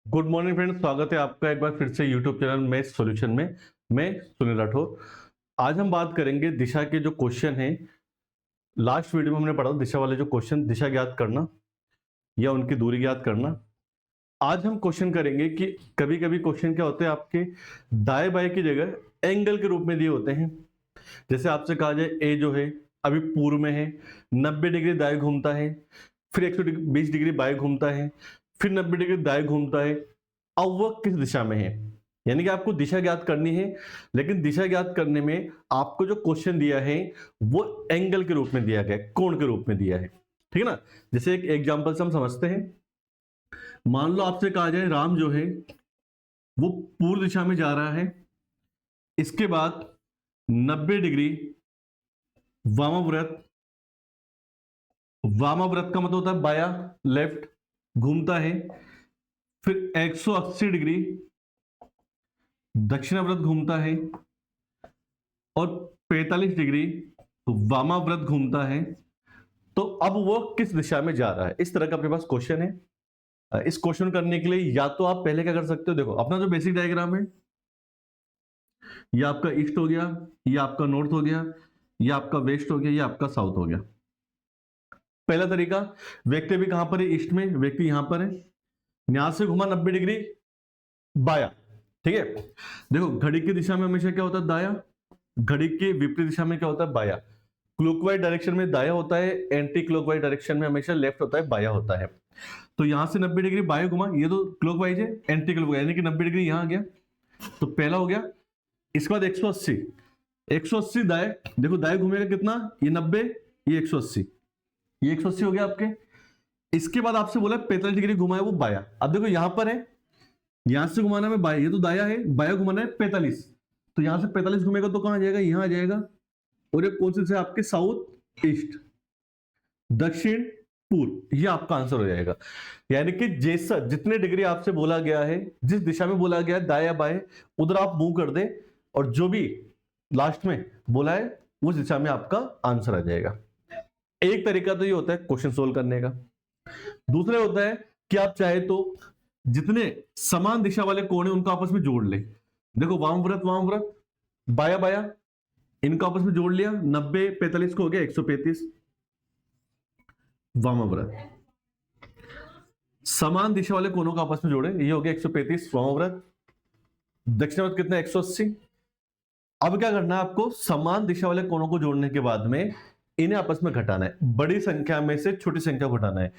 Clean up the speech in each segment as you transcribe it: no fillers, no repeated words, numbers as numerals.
Good morning friends, स्वागत है आपका एक बार फिर से यूट्यूब चैनल मैथ सॉल्यूशन में। मैं सुनील राठौर। आज हम बात करेंगे दिशा के जो क्वेश्चन हैं। लास्ट वीडियो में हमने पढ़ा था दिशा वाले जो क्वेश्चन, दिशा ज्ञात करना या उनकी दूरी ज्ञात करना। आज हम क्वेश्चन करेंगे कि कभी कभी क्वेश्चन क्या होते हैं आपके दाएं बाएं की जगह एंगल के रूप में दिए होते हैं। जैसे आपसे कहा जाए ए जो है अभी पूर्व में है, 90 डिग्री दाएं घूमता है, फिर 120 डिग्री बाएं घूमता है, फिर 90 डिग्री दाएं घूमता है। अब वह किस दिशा में है, यानी कि आपको दिशा ज्ञात करनी है। लेकिन दिशा ज्ञात करने में आपको जो क्वेश्चन दिया है वो एंगल के रूप में दिया गया है, कोण के रूप में दिया है। ठीक है ना। जैसे एक एग्जांपल से हम समझते हैं। मान लो आपसे कहा जाए राम जो है वो पूर्व दिशा में जा रहा है, इसके बाद 90 डिग्री वामाव्रत, वामाव्रत का मतलब होता है बाया, लेफ्ट घूमता है, फिर 180 डिग्री दक्षिणाव्रत घूमता है और 45 डिग्री वामाव्रत घूमता है। तो अब वो किस दिशा में जा रहा है, इस तरह का अपने पास क्वेश्चन है। इस क्वेश्चन करने के लिए या तो आप पहले क्या कर सकते हो, देखो अपना जो बेसिक डायग्राम है, ये आपका ईस्ट हो गया, ये आपका नॉर्थ हो गया, ये आपका वेस्ट हो गया, ये आपका साउथ हो गया। पहला तरीका, व्यक्ति भी कहां पर है, ईस्ट में, व्यक्ति यहां पर है, यहां से घुमा 90 डिग्री बाया। ठीक है। देखो घड़ी की दिशा में हमेशा क्या होता है, दाया। घड़ी के विपरीत दिशा में क्या होता है, बाया। क्लॉकवाइज डायरेक्शन में दाया होता है, एंटी क्लॉकवाइज डायरेक्शन में हमेशा लेफ्ट होता है, बाया होता है। तो यहां से 90 डिग्री बाया घुमा, ये तो क्लॉकवाइज है, एंटी क्लॉकवाइज यानी कि 90 डिग्री यहां आ गया, तो पहला हो गया। इसके बाद 180, 180 दाएं, देखो दाएं घूमेगा कितना, ये 90, ये 180, ये 180 हो गया आपके। इसके बाद आपसे बोला 45 डिग्री घुमाया वो बाया। अब देखो यहां पर है, यहां से घुमाना में बाया, ये तो दाया है, बाया घुमाना है 45, तो यहां से 45 घूमेगा तो कहां आ जाएगा, यहां आ जाएगा। और ये कौन से आपके साउथ ईस्ट, दक्षिण पूर्व, ये आपका आंसर हो जाएगा। यानी कि जैसा जितने डिग्री आपसे बोला गया है, जिस दिशा में बोला गया है दाया बाएं, उधर आप मूव कर दें और जो भी लास्ट में बोला है उस दिशा में आपका आंसर आ जाएगा। एक तरीका तो ये होता है क्वेश्चन सोल्व करने का। दूसरा होता है कि आप चाहे तो जितने समान दिशा वाले कोण है उनको आपस में जोड़ ले। देखो वामव्रत वामव्रत, बाया बाया, इनको आपस में जोड़ लिया, 90 45 को हो गया 135 वामव्रत। समान दिशा वाले कोणों को आपस में जोड़े, ये हो गया 135 वामव्रत। दक्षिणाव्रत कितना, 180। अब क्या करना है आपको, समान दिशा वाले कोणों को जोड़ने के बाद में इन्हें आपस में घटाना है, बड़ी संख्या में से छोटी संख्या को घटाना है।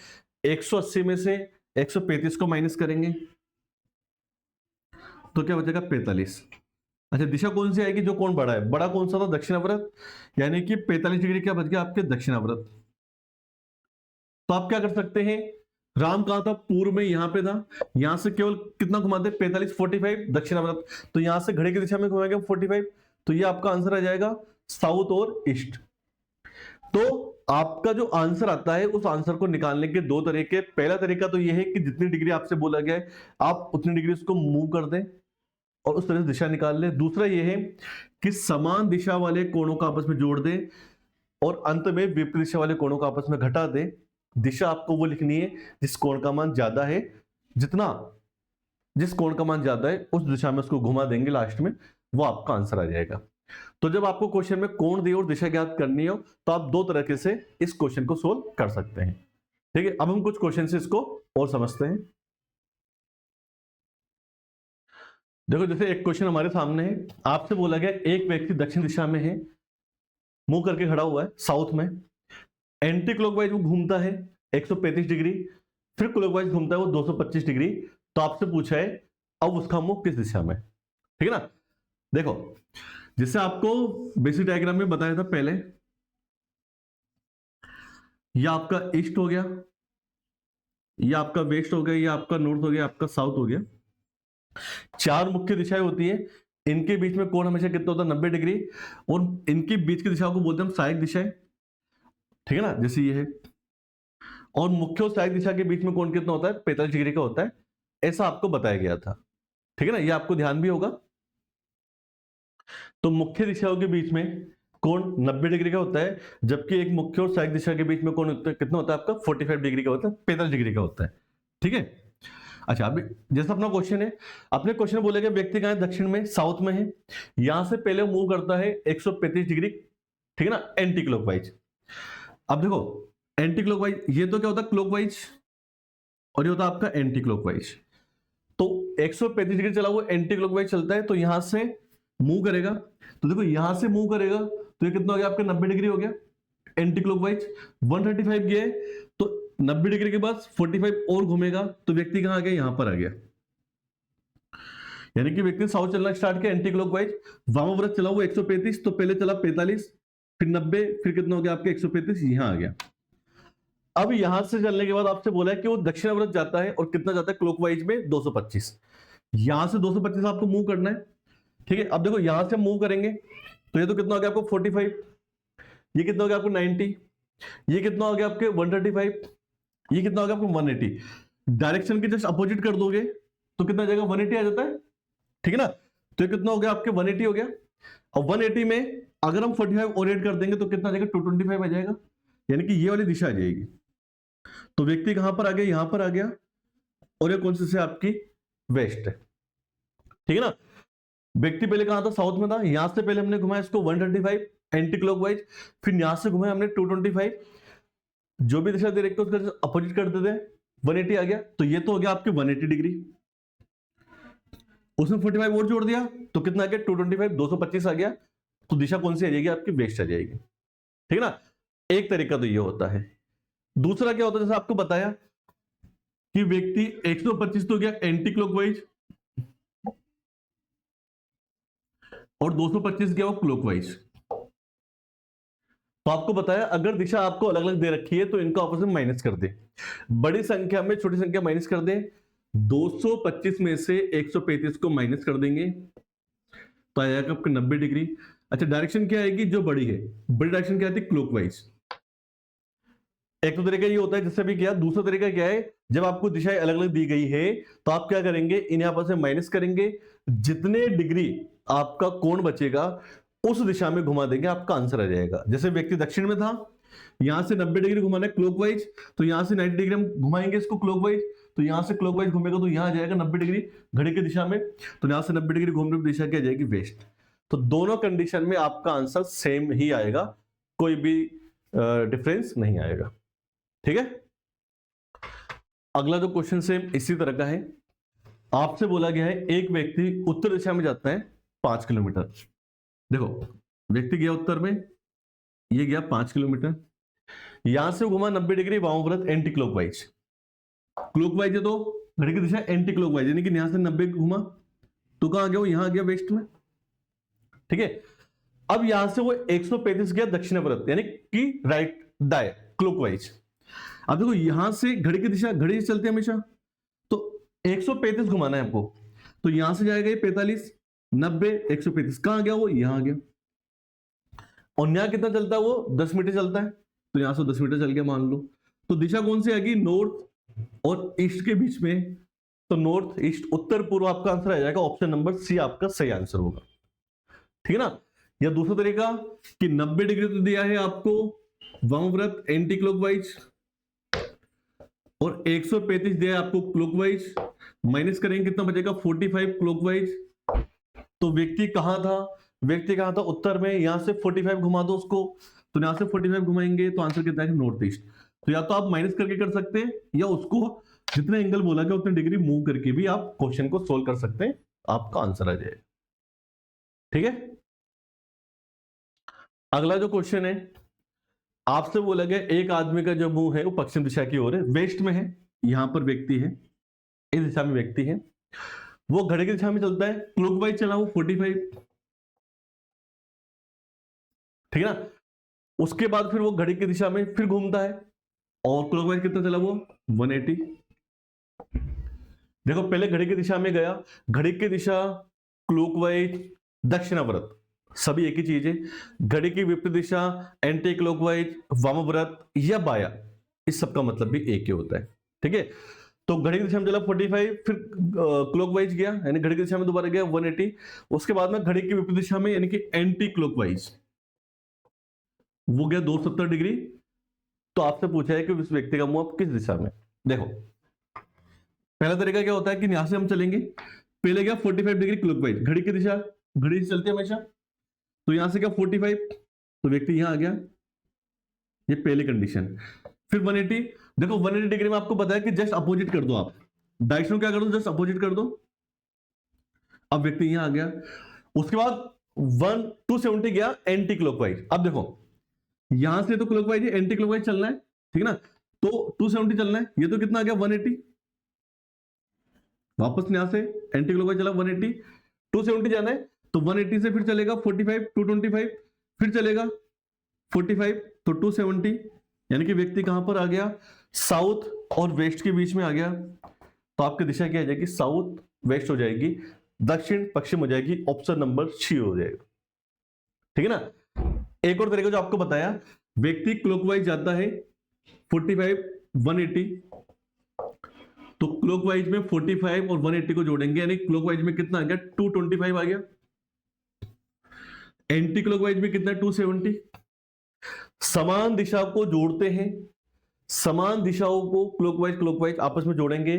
180 में से 135 को माइनस करेंगे तो क्या बचेगा, 45। अच्छा दिशा कौन सी आएगी, जो कोण बड़ा है, बड़ा कौन सा था, दक्षिणाव्रत, यानी कि 45 डिग्री क्या बच गया आपके, दक्षिणाव्रत। तो आप क्या कर सकते हैं, राम कहां था, पूर्व में, यहां पे था, यहां से केवल कितना घुमाते, 45 45 दक्षिणाव्रत, तो यहां से घड़ी की दिशा में घुमाएंगे 45, तो ये आपका आंसर आ जाएगा साउथ और ईस्ट। तो आपका जो आंसर आता है उस आंसर को निकालने के दो तरीके। पहला तरीका तो यह है कि जितनी डिग्री आपसे बोला गया है आप उतनी डिग्री उसको मूव कर दें और उस तरह से दिशा निकाल लें। दूसरा यह है कि समान दिशा वाले कोणों को आपस में जोड़ दें और अंत में विपरीत दिशा वाले कोणों को आपस में घटा दें। दिशा आपको वो लिखनी है जिस कोण का मान ज्यादा है, जिस कोण का मान ज्यादा है उस दिशा में उसको घुमा देंगे, लास्ट में वो आपका आंसर आ जाएगा। तो जब आपको क्वेश्चन में कोण दी और दिशा ज्ञात करनी हो तो आप दो तरीके से इस क्वेश्चन को सोल्व कर सकते हैं। ठीक है, अब हम कुछ क्वेश्चन से इसको और समझते हैं। देखो जैसे एक क्वेश्चन हमारे सामने है, आपसे बोला गया एक व्यक्ति दक्षिण दिशा में है, मुंह करके खड़ा हुआ है साउथ में, एंटी क्लॉकवाइज वो घूमता है 135 डिग्री, फिर क्लॉकवाइज घूमता है वो 225 डिग्री। तो आपसे पूछा है अब उसका मुंह किस दिशा में। ठीक है ना। देखो जैसे आपको बेसिक डायग्राम में बताया था पहले, यह आपका ईस्ट हो गया, यह आपका वेस्ट हो गया, यह आपका नॉर्थ हो गया, आपका साउथ हो गया। चार मुख्य दिशाएं होती है, इनके बीच में कोण हमेशा कितना होता है, 90 डिग्री, और इनके बीच की दिशाओं को बोलते हैं हम सहायक दिशाएं। ठीक है ना, जैसे ये है। और मुख्य और सहायक दिशा के बीच में कोण कितना होता है, 45 डिग्री का होता है, ऐसा आपको बताया गया था। ठीक है ना, ये आपको ध्यान भी होगा। तो मुख्य दिशाओं के बीच में कोण 90 डिग्री का होता है, जबकि एक मुख्य और सहायक दिशा के बीच में कोण कितना होता है आपका, 45 डिग्री का होता है, 45 डिग्री का होता है। ठीक है। अच्छा, अभी जैसा अपना क्वेश्चन है, अपने क्वेश्चन बोलेगा व्यक्ति कहां है, दक्षिण में, साउथ में है, यहां से पहले मूव करता है 135 डिग्री, ठीक है ना, एंटी क्लॉकवाइज। अब देखो एंटी क्लॉकवाइज, ये तो क्या होता है क्लॉकवाइज, और ये होता है आपका एंटी क्लॉकवाइज। तो 135 डिग्री चला वो एंटी क्लॉकवाइज चलता है, तो यहां से मूव करेगा, तो देखो यहां से मूव करेगा तो ये कितना हो गया आपका 90 डिग्री हो गया एंटी क्लॉकवाइज। 135 गया है, तो 90 डिग्री के बाद 45 और घूमेगा, तो व्यक्ति कहां आ गया, यहां पर आ गया। यानी कि व्यक्ति साउथ चलना स्टार्ट किया एंटी क्लॉकवाइज, वामव्रत चला वो 135, तो पहले चला 45, फिर 90, फिर कितना हो गया आपके 135, यहां आ गया। अब यहां से चलने के बाद आपसे बोला है कि वो दक्षिणाव्रत जाता है, और कितना जाता है क्लॉकवाइज में 225। यहां से 225 आपको मूव करना है, ठीक है। अब देखो यहां से मूव करेंगे तो ये तो कितना हो गया आपको 45, ये कितना हो गया आपको 90, ये कितना हो गया आपके 135, ये कितना हो गया आपको 180। डायरेक्शन के जस्ट अपोजिट कर दोगे तो कितना आ जाएगा 180 आ जाता है, ठीक है ना। तो ये कितना हो गया आपके 180 हो गया, और 180 में अगर हम 45 और ऐड कर देंगे तो कितना आ जाएगा 225 आ जाएगा, यानी कि ये वाली दिशा आ जाएगी। तो व्यक्ति कहां पर आ गया, यहां पर आ गया, और ये कौन सी से आपकी वेस्ट है, ठीक है ना। व्यक्ति पहले कहां था, साउथ में था, यहां से पहले हमने घुमाया इसको 135 एंटी क्लॉकवाइज, फिर यहां से घुमाया हमने 225, जो भी दिशा दे रखी है उसका अपोजिट कर देते हैं, 180 आ गया। तो ये तो हो गया आपके 180 डिग्री, उसमें 45 और जोड़ दिया तो कितना आ गया 225, 225 आ गया, तो दिशा कौन सी आ जाएगी आपकी, वेस्ट आ जाएगी, ठीक है ना। एक तरीका तो ये होता है। दूसरा क्या होता है, जैसे आपको बताया कि व्यक्ति 125 तो गया एंटी क्लॉकवाइज, और 225 गया वो क्लॉकवाइज। तो आपको बताया अगर दिशा आपको अलग अलग दे रखी है तो इनको आपस में माइनस कर दे, बड़ी संख्या में छोटी संख्या माइनस कर दे। 225 में से 135 को माइनस कर देंगे तो आएगा आपका 90 डिग्री। अच्छा, डायरेक्शन क्या आएगी, जो बड़ी है, बड़ी डायरेक्शन क्या आती है, क्लॉकवाइज। एक तो तरीका ये होता है जिससे भी किया, दूसरा तरीका क्या है, जब आपको दिशाएं अलग अलग दी गई है तो आप क्या करेंगे, इन्हें आपस में माइनस करेंगे, जितने डिग्री आपका कोण बचेगा उस दिशा में घुमा देंगे, आपका आंसर आ जाएगा। जैसे व्यक्ति दक्षिण में था, यहां से 90 डिग्री घुमाना है क्लॉकवाइज, तो यहां से 90 डिग्री हम घुमाएंगे इसको क्लॉकवाइज, तो यहां से क्लॉकवाइज घूमेगा तो यहां आ जाएगा 90 डिग्री घड़ी की दिशा में, तो यहां से 90 डिग्री घूमने की दिशा क्या जाएगी, वेस्ट। तो दोनों कंडीशन में आपका आंसर सेम ही आएगा, कोई भी डिफरेंस नहीं आएगा, ठीक है। अगला जो क्वेश्चन सेम इसी तरह का है। आपसे बोला गया है एक व्यक्ति उत्तर दिशा में जाता है 5 किलोमीटर। देखो व्यक्ति गया उत्तर में, ये गया 5 किलोमीटर, यहां से घुमा 90 डिग्री वामव्रत एंटी क्लॉकवाइज, क्लॉकवाइज है तो घड़ी की दिशा एंटी क्लॉकवाइज, यानी कि यहां से 90 घुमा तो कहां गया वो, यहां गया वेस्ट में, ठीक है। अब यहां से वो 135 गया दक्षिणाव्रत, यानी कि राइट दाएं क्लॉकवाइज। अब देखो यहां से घड़ी की दिशा, घड़ी चलती है हमेशा, तो 135 घुमाना है हमको, तो यहां से जाएगा ये 45, 90, 135, कहां गया वो, यहां गया। और यहां कितना चलता है वो, 10 मीटर चलता है, तो यहां से 10 मीटर चल गया मान लो, तो दिशा कौन सी आएगी, नॉर्थ और ईस्ट के बीच में, तो नॉर्थ ईस्ट उत्तर पूर्व आपका आंसर आ जाएगा, ऑप्शन नंबर सी आपका सही आंसर होगा, ठीक है ना। या दूसरा तरीका कि 90 डिग्री तो दिया है आपको वामव्रत एंटी क्लॉकवाइज, और 135 दिया है आपको क्लॉकवाइज, माइनस करेंगे कितना बचेगा 45 क्लॉकवाइज। तो व्यक्ति कहां था, व्यक्ति कहां था, उत्तर में, यहां से 45 घुमा दो उसको, तो यहां से 45 घुमाएंगे तो आंसर कितना है, नॉर्थ ईस्ट। तो या तो आप माइनस करके कर सकते हैं, या उसको जितने एंगल बोला गया उतने डिग्री मूव करके भी आप क्वेश्चन को सोल्व कर सकते हैं, आपका आंसर आ जाएगा, ठीक है। अगला जो क्वेश्चन है, आपसे बोला गया एक आदमी का जो मुंह है वो पश्चिम दिशा की ओर है, वेस्ट में है, यहां पर व्यक्ति है, इस दिशा में व्यक्ति है, वो घड़ी की दिशा में चलता है, क्लॉकवाइज चला वो 45, ठीक है ना। उसके बाद फिर वो घड़ी की दिशा में फिर घूमता है, और क्लॉकवाइज कितना चला वो 180। देखो पहले घड़ी की दिशा में गया, घड़ी की दिशा क्लॉकवाइज दक्षिणाव्रत सभी एक ही चीज है, घड़ी की विपरीत दिशा एंटी क्लॉकवाइज वामव्रत या बाया, इस सब का मतलब भी एक ही होता है, ठीक है। तो घड़ी की दिशा में चला 45, फिर क्लॉकवाइज गया, यानी घड़ी की दिशा में दोबारा गया 180, उसके बाद में घड़ी की विपरीत दिशा में यानी कि एंटी क्लॉकवाइज वो गया 270 डिग्री। तो आपसे पूछा है कि उस व्यक्ति का मुंह किस दिशा में, देखो पहला तरीका क्या होता है कि यहां से हम चलेंगे, पहले क्या 45 डिग्री क्लॉकवाइज, घड़ी की दिशा घड़ी से चलती है हमेशा, तो यहां से क्या 45, तो व्यक्ति यहां आ गया, ये पहली कंडीशन। फिर 180, देखो 180 डिग्री में आपको पता है कि जस्ट अपोजिट कर दो, आप डायरेक्शन क्या कर दो, जस्ट अपोजिट कर दो। अब व्यक्ति यहां आ गया, उसके बाद 270 गया एंटी क्लॉकवाइज। अब देखो यहां से तो क्लॉकवाइज है, एंटी क्लॉकवाइज चलना है, ठीक है ना, तो 270 चलना है, ये तो कितना आ गया 180, वापस यहां से एंटी क्लॉकवाइज चला 180, 270 जाना है तो 180 से फिर चलेगा 45, 225, फिर चलेगा 45, तो 270, यानी कि व्यक्ति कहां पर आ गया, साउथ और वेस्ट के बीच में आ गया। तो आपकी दिशा क्या हो जाएगी, साउथ वेस्ट हो जाएगी, दक्षिण पश्चिम हो जाएगी, ऑप्शन नंबर सी हो जाएगा, ठीक है ना। एक और तरीका जो आपको बताया, व्यक्ति क्लॉकवाइज जाता है 45, 180, तो क्लॉकवाइज में 45 और 180 को जोड़ेंगे, यानी क्लॉकवाइज में कितना आ गया 225 आ गया, एंटी क्लॉकवाइज में कितना 270। समान दिशा को जोड़ते हैं, समान दिशाओं को क्लॉकवाइज क्लॉकवाइज आपस में जोड़ेंगे,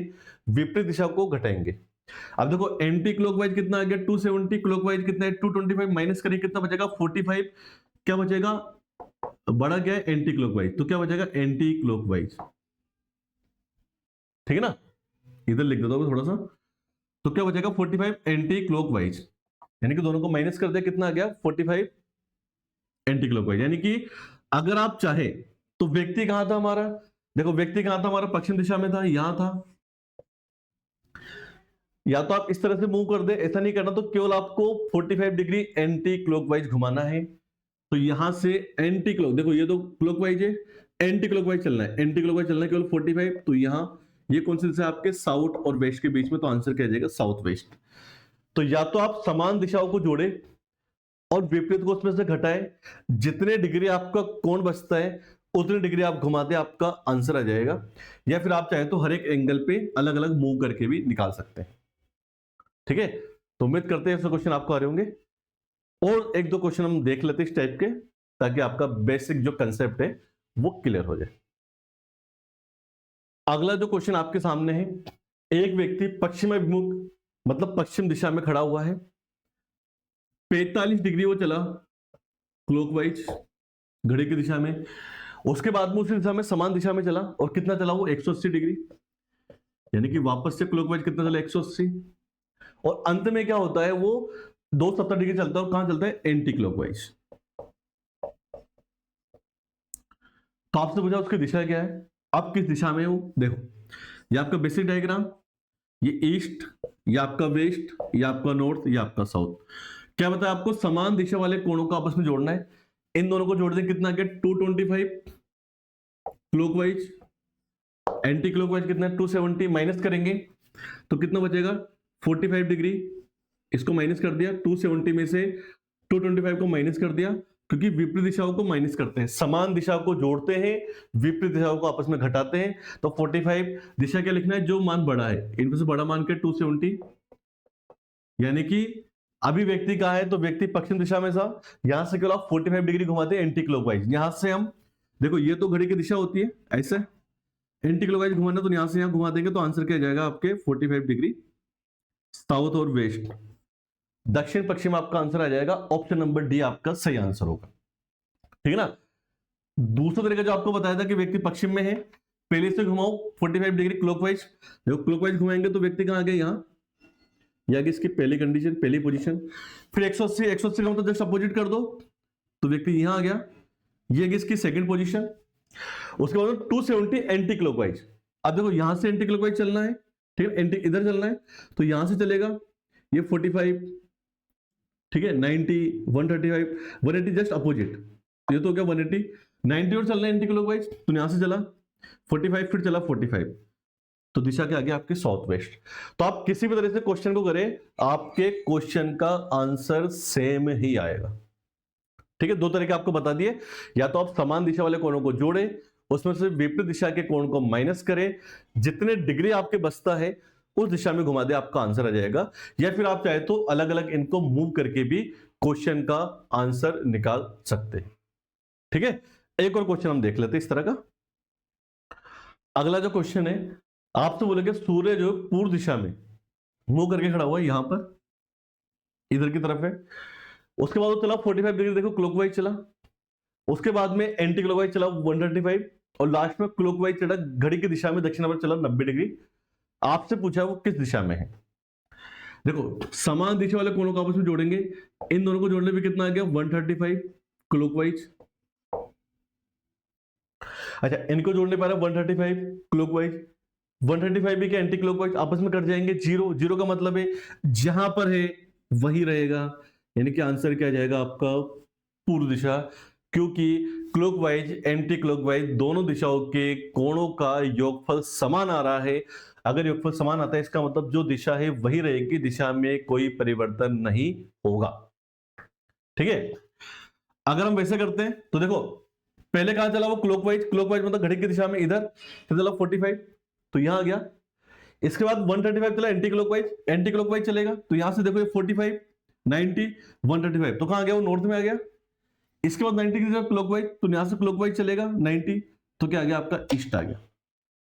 विपरीत दिशा को घटाएंगे। अब देखो एंटी क्लॉकवाइज कितना आ गया 270, क्लॉकवाइज कितना है 225, माइनस करें कितना बचेगा 45, क्या बचेगा, बड़ा क्या है एंटी क्लॉकवाइज, तो क्या बचेगा एंटी क्लॉकवाइज, ठीक है ना, इधर लिख देता हूं थोड़ा सा, तो क्या बचेगा 45 एंटी क्लॉकवाइज, यानी कि दोनों को माइनस कर दिया, कितना आ गया 45 एंटी क्लॉकवाइज। यानी कि अगर आप चाहे तो व्यक्ति कहां था हमारा, देखो व्यक्ति कहां था हमारा, पश्चिम दिशा में था, यहां था, या तो आप इस तरह से मूव कर दे, ऐसा नहीं करना, तो केवल आपको 45 डिग्री एंटी क्लॉकवाइज घुमाना है। तो यहां से एंटी क्लॉक, देखो ये तो क्लॉकवाइज है, एंटी क्लॉकवाइज चलना है, एंटी क्लॉकवाइज चलना है केवल 45, तो यहां ये कौन सी दिशा है आपके, साउथ और वेस्ट के बीच में, तो आंसर क्या जाएगा साउथ वेस्ट। तो या तो आप समान दिशाओं को जोड़े और विपरीत को उसमें से घटाए, जितने डिग्री आपका कोण बचता है उतनी डिग्री आप घुमाते, आपका आंसर आ जाएगा। या फिर आप चाहे तो हर एक एंगल पे अलग अलग मूव करके भी निकाल सकते हैं, ठीक है। तो उम्मीद करते हैं ऐसे क्वेश्चन आपको आ रहे होंगे, और एक दो क्वेश्चन हम देख लेते हैं इस टाइप के, ताकि आपका बेसिक जो कंसेप्ट है वो क्लियर हो जाए। अगला जो क्वेश्चन आपके सामने है, एक व्यक्ति पश्चिम अभिमुख मतलब पश्चिम दिशा में खड़ा हुआ है, 45 डिग्री वो चला क्लॉकवाइज घड़ी की दिशा में, उसके बाद में उसी दिशा में समान दिशा में चला, और कितना चला वो 180 डिग्री, यानी कि वापस से क्लॉकवाइज कितना चला 180, और अंत में क्या होता है वो 270 डिग्री चलता है, और कहां चलता है एंटी क्लॉकवाइज। तो आपसे पूछा उसकी दिशा क्या है, अब किस दिशा में हो, देखो ये आपका बेसिक डायग्राम, ये ईस्ट, ये आपका वेस्ट, ये आपका नॉर्थ, ये आपका साउथ। क्या बताया आपको, समान दिशा वाले कोणों को आपस में जोड़ना है, इन दोनों को जोड़ दें कितना गया 225 क्लॉकवाइज, एंटी क्लॉकवाइज कितना 270, माइनस करेंगे तो कितना बचेगा 45 डिग्री, इसको माइनस कर दिया, 270 में से 225 को माइनस कर दिया, क्योंकि विपरीत दिशाओं को माइनस करते हैं, समान दिशा को जोड़ते हैं, विपरीत दिशाओं को आपस में घटाते हैं। तो 45 दिशा क्या लिखना है, जो मान बड़ा है इनमें से बड़ा मान के 270, यानी कि अभी व्यक्ति कहा है, तो व्यक्ति पश्चिम दिशा में था, यहां से केवल आप 45 डिग्री घुमाते हैं एंटी क्लॉकवाइज। यहां से हम देखो ये तो घड़ी की दिशा होती है ऐसे, एंटी क्लॉकवाइज घुमाना, तो यहां से यहां घुमा देंगे, तो आंसर क्या जाएगा आपके 45 डिग्री साउथ और वेस्ट, दक्षिण पश्चिम आपका आंसर आ जाएगा, ऑप्शन नंबर डी आपका सही आंसर होगा, ठीक है ना। दूसरा तरीका जो आपको बताया था कि व्यक्ति पश्चिम में है, पहले से घुमाओ 45 डिग्री क्लॉकवाइज, देखो क्लॉकवाइज घुमाएंगे तो व्यक्ति कहां आ गया, यहां, या कि इसकी पहली कंडीशन पहली पोजीशन, फिर 180 का मतलब जस्ट अपोजिट कर दो, तो व्यक्ति यहां आ गया, ये इसकी सेकंड पोजीशन, उसके बाद 270 एंटी क्लॉकवाइज। अब देखो यहां से एंटी क्लॉकवाइज चलना है, ठीक है, एंटी इधर चलना है, तो यहां से चलेगा ये 45, ठीक है, 90, 135, 180 जस्ट अपोजिट, ये तो क्या 180, 90 और चलना है एंटी क्लॉकवाइज, तो यहां से चला 45, फिर चला 45, तो दिशा क्या आ गया आपके साउथ वेस्ट। तो आप किसी भी तरह से क्वेश्चन को करें, आपके क्वेश्चन का आंसर सेम ही आएगा, ठीक है। दो तरीके आपको बता दिए, या तो आप समान दिशा वाले कोणों को जोड़े, उसमें से विपरीत दिशा के कोण को माइनस करें, जितने डिग्री आपके बचता है उस दिशा में घुमा दे, आपका आंसर आ जाएगा। या फिर आप चाहे तो अलग अलग इनको मूव करके भी क्वेश्चन का आंसर निकाल सकते हैं, ठीक है। एक और क्वेश्चन हम देख लेते हैं इस तरह का। अगला जो क्वेश्चन है, आपसे बोलेंगे सूर्य जो पूर्व दिशा में मुंह करके खड़ा हुआ है, यहां पर इधर की तरफ है। उसके बाद वो चला 45 डिग्री, देखो क्लॉकवाइज चला। उसके बाद में एंटी क्लॉकवाइज चला 135, और लास्ट में क्लॉकवाइज चला, घड़ी की दिशा में दक्षिण पर चला 90 डिग्री। आपसे पूछा वो किस दिशा में है। देखो समान दिशा वाले कोणों को आपस में जोड़ेंगे, इन दोनों को जोड़ने पे कितना आ गया 135 क्लॉकवाइज। अच्छा इनको जोड़ने पर 135 क्लॉकवाइज, 135 भी क्या एंटी क्लॉकवाइज, आपस में कट जाएंगे। जीरो, जीरो का मतलब है जहां पर है वही रहेगा, यानी कि आंसर क्या जाएगा आपका पूर्व दिशा, क्योंकि क्लॉकवाइज एंटी क्लॉकवाइज दोनों दिशाओं के कोणों का योगफल समान आ रहा है। अगर योगफल समान आता है इसका मतलब जो दिशा है वही रहेगी, दिशा में कोई परिवर्तन नहीं होगा। ठीक है, अगर हम वैसे करते हैं तो देखो पहले कहां चला वो क्लॉकवाइज, क्लॉकवाइज मतलब घड़ी की दिशा में इधर, तो चला 45 तो यहां आ गया। इसके बाद 135 चला एंटी क्लॉकवाइज, एंटी क्लॉकवाइज चलेगा तो यहां से देखो ये 45 90 135 तो कहां गया वो नॉर्थ में आ गया। इसके बाद 90 की तरफ क्लॉकवाइज, तो यहां से क्लॉकवाइज चलेगा 90, तो क्या आ गया आपका ईस्ट आ गया।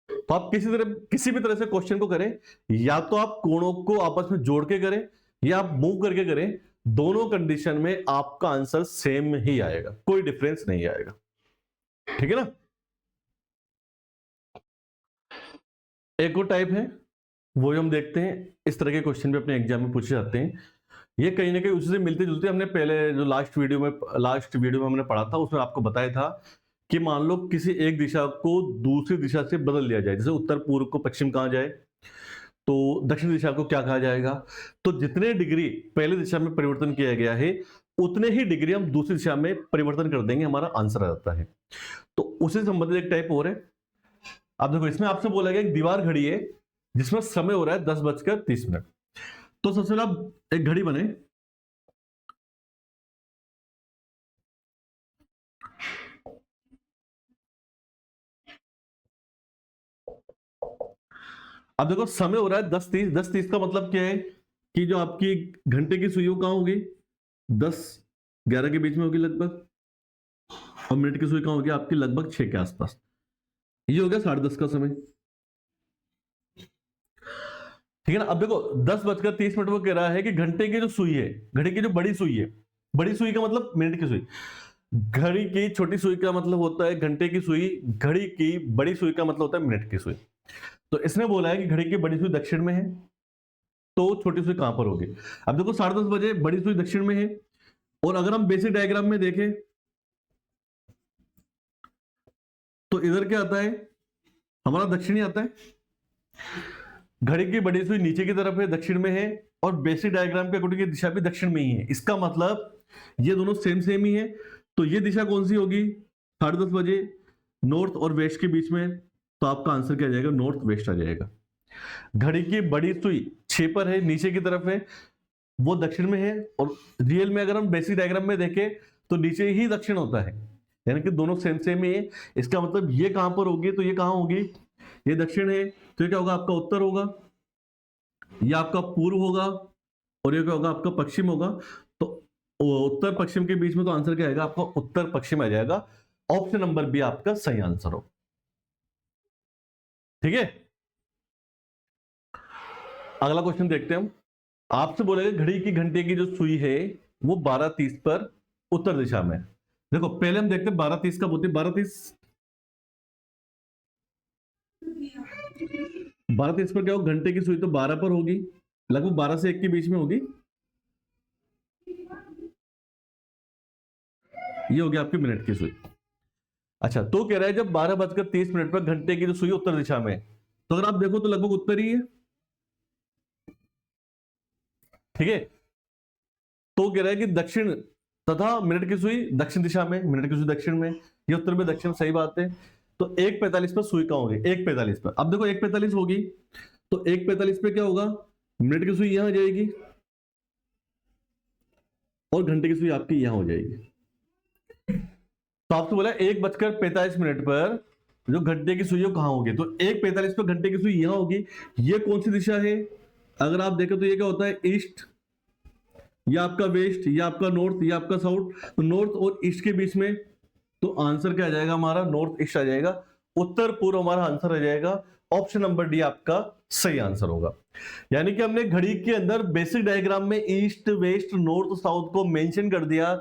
तो आप किसी भी तरह से क्वेश्चन को करें, या तो आप कोणों को आपस में जोड़ के करें या आप मूव करके करें, दोनों कंडीशन में आपका आंसर सेम ही आएगा, कोई डिफरेंस नहीं आएगा। ठीक है ना। एक और टाइप है वो हम देखते हैं, इस तरह के क्वेश्चन भी अपने एग्जाम में पूछे जाते हैं। ये कहीं ना कहीं उससे मिलते जुलते, हमने पहले जो लास्ट वीडियो में हमने पढ़ा था उसमें आपको बताया था कि मान लो किसी एक दिशा को दूसरी दिशा से बदल दिया जाए, जैसे उत्तर पूर्व को पश्चिम कहा जाए तो दक्षिण दिशा को क्या कहा जाएगा। तो जितने डिग्री पहले दिशा में परिवर्तन किया गया है उतने ही डिग्री हम दूसरी दिशा में परिवर्तन कर देंगे, हमारा आंसर आ जाता है। तो उसे संबंधित एक टाइप और है। अब देखो इसमें आपसे बोला गया एक दीवार घड़ी है जिसमें समय हो रहा है 10:30। तो सबसे पहले आप एक घड़ी बने, अब देखो समय हो रहा है 10:30, 10:30 का मतलब क्या है कि जो आपकी घंटे की सुई वो कहां होगी 10-11 के बीच में होगी लगभग, और मिनट की सुई कहां होगी आपकी लगभग 6 के आसपास। ये हो गया 10:30 का समय। ठीक है ना। अब देखो 10:30 वो कह रहा है कि घंटे की जो सुई है, घड़ी की जो बड़ी सुई है, बड़ी सुई का मतलब मिनट की सुई, घड़ी की छोटी सुई का मतलब होता है घंटे की सुई, घड़ी की बड़ी सुई का मतलब होता है मिनट की सुई। तो इसने बोला है कि घड़ी की बड़ी सुई दक्षिण में है, तो छोटी सुई कहां पर होगी। अब देखो 10:30 बजे बड़ी सुई दक्षिण में है, और अगर हम बेसिक डायग्राम में देखें तो इधर क्या आता है हमारा दक्षिणी आता है, घड़ी की बड़ी सुई नीचे की तरफ है, दक्षिण में है, और बेसिक डायग्राम के अकॉर्डिंग दिशा भी दक्षिण में ही है। इसका मतलब ये दोनों सेम ही है। तो ये दिशा कौन सी होगी 10:30 बजे नॉर्थ और वेस्ट के बीच में, तो आपका आंसर क्या जाएगा नॉर्थ वेस्ट आ जाएगा। घड़ी की बड़ी सुई 6 पर है, नीचे की तरफ है, वो दक्षिण में है, और रियल में अगर हम बेसिक डायग्राम में देखें तो नीचे ही दक्षिण होता है, यानी कि दोनों सेम ही है। इसका मतलब ये कहां पर होगी, तो ये कहां होगी, ये दक्षिण है, तो ये क्या होगा आपका उत्तर होगा, ये आपका पूर्व होगा, और ये क्या होगा आपका पश्चिम होगा। तो उत्तर पश्चिम के बीच में तो आंसर क्या आएगा आपका उत्तर पश्चिम आ जाएगा। ऑप्शन नंबर बी आपका सही आंसर हो। ठीक है, अगला क्वेश्चन देखते हैं हम। आपसे बोलेगा घड़ी की घंटे की जो सुई है वो 12:30 पर उत्तर दिशा में। देखो पहले हम देखते हैं 12:30 कब होती है। 12:30 पर क्या हो, घंटे की सुई तो 12 पर होगी, लगभग 12 से 1 के बीच में होगी। ये हो गया आपकी मिनट की सुई। अच्छा तो कह रहा है जब 12:30 पर घंटे की जो सुई उत्तर दिशा में, तो अगर आप देखो तो लगभग उत्तर ही है। ठीक है, तो कह रहा है कि दक्षिण तथा मिनट की सुई दक्षिण दिशा में, मिनट की सुई दक्षिण में, ये उत्तर में दक्षिण, सही बात है। तो 1:45 पर सुई कहां होगी 1:45 पर। अब देखो 1:45 होगी तो 1:45 पे क्या होगा, मिनट की सुई यहां आ जाएगी और घंटे की सुई आपकी यहां हो जाएगी। तो आपसे बोला 1:45 पर जो घंटे की सुई कहां होगी, तो 1:45 पर घंटे की सुई यहां होगी। ये कौन सी दिशा है, अगर आप देखें तो ये क्या होता है ईस्ट, या आपका वेस्ट, या आपका नॉर्थ, या आपका साउथ। तो नॉर्थ और ईस्ट के बीच में, तो आंसर क्या आ जाएगा हमारा नॉर्थ ईस्ट आ जाएगा। उत्तर पूर्व हमारा आंसर आ जाएगा, ऑप्शन नंबर डी आपका सही आंसर होगा। यानी कि हमने घड़ी के अंदर बेसिक डायग्राम में ईस्ट वेस्ट नॉर्थ साउथ को मेंशन कर दिया।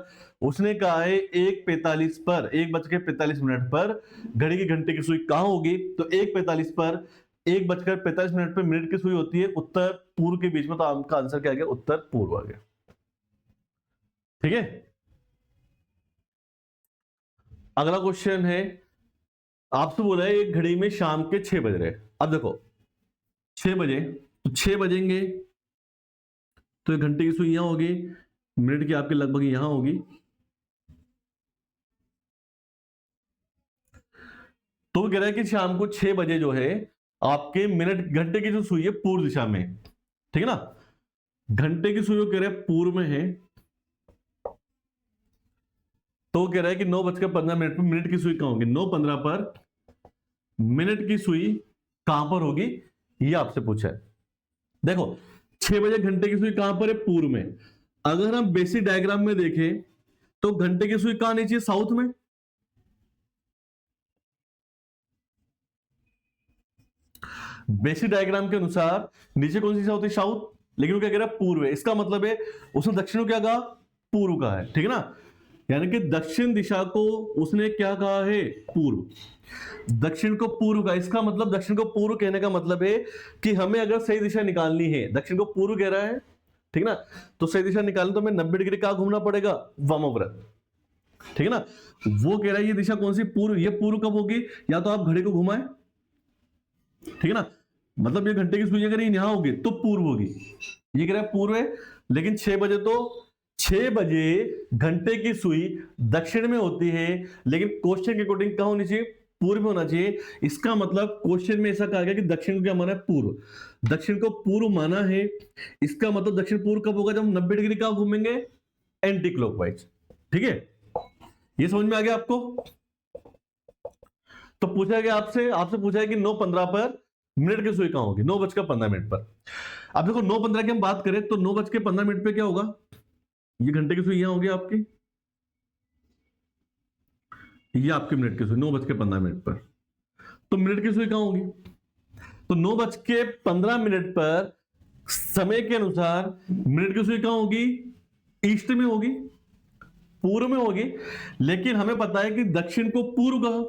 उसने कहा है 1:45 पर 1:45 पर घड़ी की घंटे की सुई कहां होगी, तो 1:45 पर 1:45 पर मिनट की सुई होती है उत्तर पूर्व के बीच में, तो आपका आंसर क्या आ गया, उत्तर पूर्व आ गया। ठीक है, अगला क्वेश्चन है, आपसे बोला है एक घड़ी में शाम के 6 बज रहे। अब देखो 6 बजे, तो 6 बजेंगे तो एक घंटे की सुई यहां होगी, मिनट की आपके लगभग यहां होगी। तो वो कह रहा है कि शाम को 6 बजे जो है आपके मिनट घंटे की जो सुई है पूर्व दिशा में, ठीक है ना, घंटे की सुई वो कह रहे हैं पूर्व में है। तो वो कह रहा है कि 9:15 पर मिनट की सुई कहां होगी, 9:15 पर मिनट की सुई कहां पर होगी, ये आपसे पूछा है। देखो 6 बजे घंटे की सुई कहां पर है, पूर्व में। अगर हम बेसिक डायग्राम में देखें तो घंटे की सुई कहां आनी चाहिए, साउथ में। बेसिक डायग्राम के अनुसार नीचे कौन सी दिशा होती है, साउथ, लेकिन वो क्या कह रहा है, पूर्व है। इसका मतलब है उसने दक्षिण को क्या कहा, पूर्व का है, ठीक है ना। यानी कि दक्षिण दिशा को उसने क्या कहा है, पूर्व। दक्षिण को पूर्व का, इसका मतलब दक्षिण को पूर्व कहने का मतलब है कि हमें अगर सही दिशा निकालनी है, दक्षिण को पूर्व कह रहा है, ठीक ना, तो सही दिशा निकालने तो हमें 90 डिग्री कहां घूमना पड़ेगा, वामव्रत, ठीक है ना। वो कह रहा है ये दिशा कौन सी, पूर्व। ये पूर्व कब होगी, या तो आप घड़ी को घुमाएं, ठीक है ना, मतलब ये घंटे की सुई अगर यहां होगी तो पूर्व होगी। ये कह रहा है पूर्व है, लेकिन 6 बजे, तो 6 बजे घंटे की सुई दक्षिण में होती है, लेकिन क्वेश्चन के अकॉर्डिंग कहां होनी चाहिए, पूर्व में होना चाहिए। इसका मतलब क्वेश्चन में ऐसा कहा गया कि दक्षिण को क्या माना है, पूर्व। दक्षिण को पूर्व माना है, इसका मतलब दक्षिण पूर्व कब होगा, जब हम 90 डिग्री कहां घूमेंगे, एंटी क्लॉकवाइज, ठीक है। ये समझ में आ गया आपको। तो पूछा गया आपसे पूछा है कि 9:15 पर मिनट की सुई कहां होगी, 9:15 पर। अब देखो 9:15 की हम बात करें तो 9:15 पे क्या होगा, ये घंटे की सुई यहां होगी आपकी, ये आपकी मिनट की सुई 9:15 पर। तो मिनट की सुई कहां होगी, तो 9:15 पर समय के अनुसार मिनट की सुई कहां होगी, ईस्ट में होगी, पूर्व में होगी। लेकिन हमें पता है कि दक्षिण को पूर्व कहा,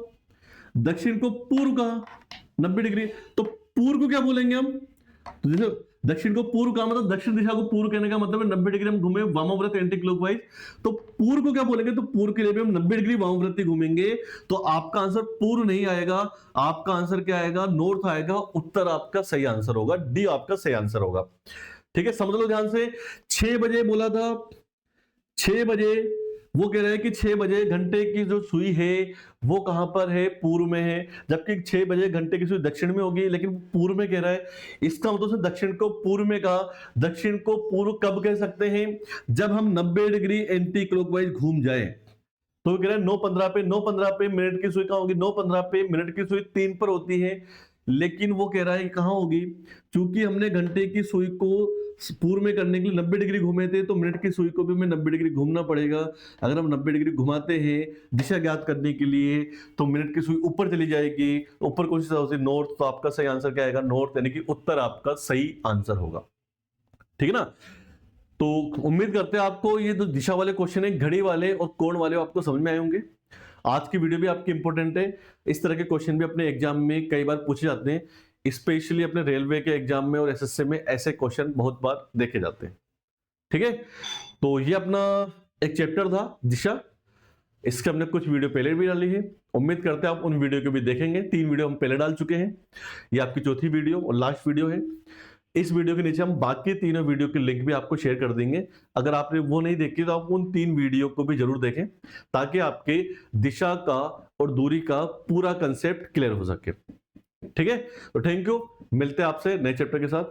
दक्षिण को पूर्व कहा 90 डिग्री, तो पूर्व को क्या बोलेंगे हम, तो जैसे दक्षिण को पूर्व का मतलब दक्षिण दिशा को पूर्व कहने का मतलब है 90 डिग्री हम घूमे वामव्रत एंटी क्लॉकवाइज। तो पूर्व को क्या बोलेंगे, तो पूर्व के लिए भी हम 90 डिग्री वामव्रत ही घूमेंगे। तो आपका आंसर पूर्व नहीं आएगा, आपका आंसर क्या आएगा, नॉर्थ आएगा। उत्तर आपका सही आंसर होगा, डी आपका सही आंसर होगा। ठीक है, समझ लो ध्यान से। 6 बजे बोला था, 6 बजे वो कह रहे हैं कि 6 बजे घंटे की जो सुई है वो कहां पर है, पूर्व में है। जबकि 6 बजे घंटे की सुई दक्षिण में होगी, लेकिन पूर्व में कह रहा है। इसका मतलब दक्षिण को पूर्व में कहा। दक्षिण को पूर्व कब कह सकते हैं, जब हम 90 डिग्री एंटी क्लॉकवाइज घूम जाए। तो कह रहे हैं 9:15 पे मिनट की सुई कहां होगी, 9:15 पे मिनट की सुई 3 पर होती है, लेकिन वो कह रहा है कहां होगी, क्योंकि हमने घंटे की सुई को पूर्व में करने के लिए 90 डिग्री घूमे थे, तो मिनट की सुई को भी हमें 90 डिग्री घूमना पड़ेगा। अगर हम 90 डिग्री घुमाते हैं दिशा ज्ञात करने के लिए, तो मिनट की सुई ऊपर चली जाएगी। ऊपर कौन सी दिशा होती है, नॉर्थ। तो आपका सही आंसर क्या आएगा, नॉर्थ, यानी कि उत्तर आपका सही आंसर होगा। ठीक है ना। तो उम्मीद करते हैं आपको ये जो दिशा वाले क्वेश्चन है, घड़ी वाले और कोण वाले, आपको समझ में आए होंगे। आज की वीडियो भी आपकी इंपॉर्टेंट है। इस तरह के क्वेश्चन भी अपने एग्जाम में कई बार पूछे जाते हैं, स्पेशली अपने रेलवे के एग्जाम में और एसएससी में ऐसे क्वेश्चन बहुत बार देखे जाते हैं। ठीक है, तो ये अपना एक चैप्टर था दिशा, इसके हमने कुछ वीडियो पहले भी डाली है। उम्मीद करते हैं आप उन वीडियो को भी देखेंगे। 3 वीडियो हम पहले डाल चुके हैं, ये आपकी चौथी वीडियो और लास्ट वीडियो है। इस वीडियो के नीचे हम बाकी तीनों वीडियो के लिंक भी आपको शेयर कर देंगे। अगर आपने वो नहीं देखी तो आप उन 3 वीडियो को भी जरूर देखें, ताकि आपके दिशा का और दूरी का पूरा कंसेप्ट क्लियर हो सके। ठीक है, तो थैंक यू, मिलते हैं आपसे नए चैप्टर के साथ।